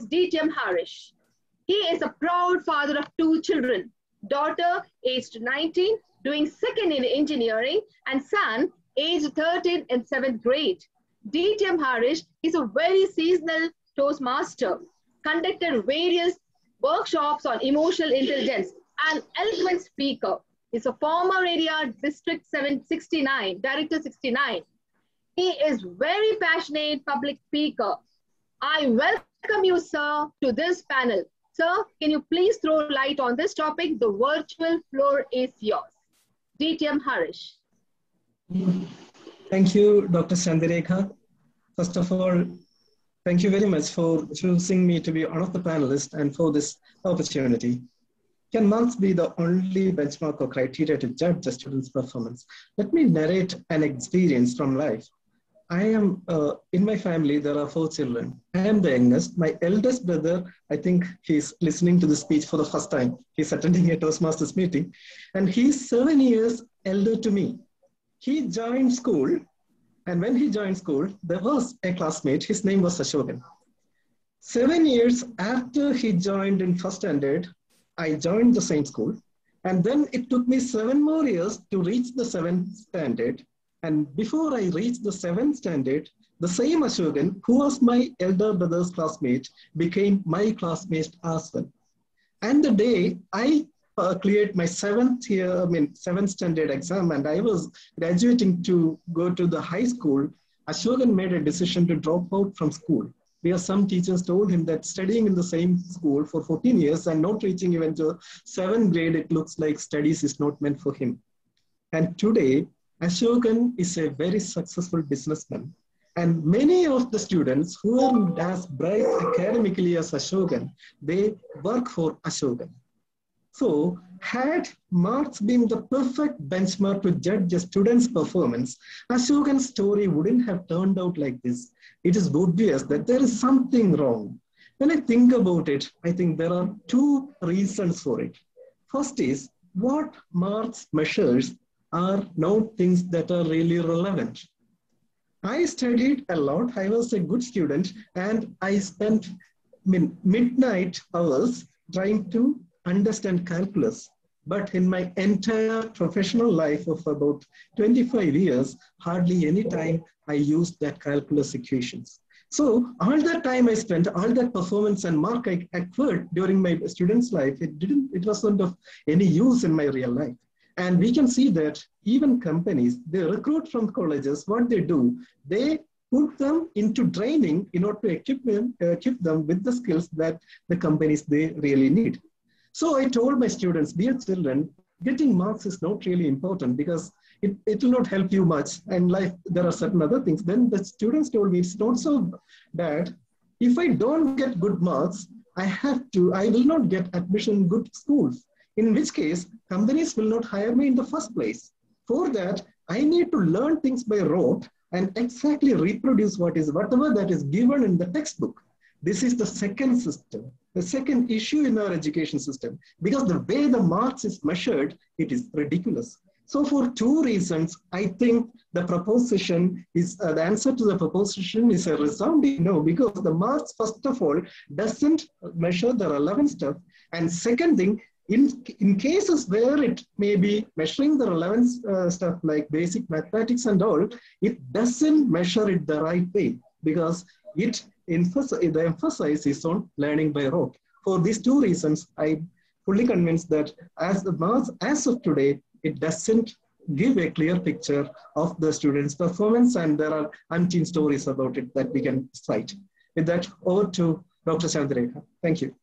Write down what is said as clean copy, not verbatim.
is DTM Harish. He is a proud father of two children, daughter aged 19 doing second in engineering and son aged 13 in 7th grade. DTM Harish is a very seasonal Toastmaster, conducted various workshops on emotional intelligence, and eloquent speaker. He's a former area District 769, Director 69. He is very passionate public speaker. I welcome you, sir, to this panel. Sir, can you please throw light on this topic? The virtual floor is yours. DTM Harish. Thank you, Dr. Chandirekha. First of all, thank you very much for choosing me to be one of the panelists and for this opportunity. Can marks be the only benchmark or criteria to judge a student's performance? Let me narrate an experience from life. I am, in my family, there are 4 children. I am the youngest. My eldest brother, I think he's listening to the speech for the first time. He's attending a Toastmasters meeting, and he's 7 years elder to me. He joined school, and when he joined school, there was a classmate. His name was Ashokan. 7 years after he joined in first standard, I joined the same school. And then it took me 7 more years to reach the 7th standard. And before I reached the 7th standard, the same Ashokan, who was my elder brother's classmate, became my classmate as well. And the day I cleared my 7th standard exam, and I was graduating to go to the high school, Ashokan made a decision to drop out from school, because some teachers told him that studying in the same school for 14 years and not reaching even to 7th grade, it looks like studies is not meant for him. And today, Ashokan is a very successful businessman. And many of the students who are as bright academically as Ashokan, they work for Ashokan. So, had marks been the perfect benchmark to judge a student's performance, Ashokan's story wouldn't have turned out like this. It is obvious that there is something wrong. When I think about it, I think there are 2 reasons for it. First is, what marks measures are not things that are really relevant. I studied a lot. I was a good student, and I spent midnight hours trying to understand calculus. But in my entire professional life of about 25 years, hardly any time I used that calculus equations. So all that time I spent, all that performance and mark I acquired during my student's life, it wasn't of any use in my real life. And we can see that even companies, they recruit from colleges, what they do, they put them into training in order to equip them with the skills that the companies they really need. So I told my students, dear children, getting marks is not really important because it will not help you much. And life, there are certain other things. Then the students told me, it's not so bad. If I don't get good marks, I will not get admission in good schools. In which case, companies will not hire me in the first place. For that, I need to learn things by rote and exactly reproduce whatever that is given in the textbook. This is the second system, the second issue in our education system, because the way the marks is measured, it is ridiculous. So for 2 reasons, I think the proposition is, the answer to the proposition is a resounding no, because the marks, first of all, doesn't measure the relevant stuff. And second thing, in cases where it may be measuring the relevance stuff like basic mathematics and all, it doesn't measure it the right way because the emphasis is on learning by rote. For these 2 reasons, I'm fully convinced that as the marks as of today, it doesn't give a clear picture of the student's performance, and there are umpteen stories about it that we can cite. With that, over to Dr. Chandirekha. Thank you.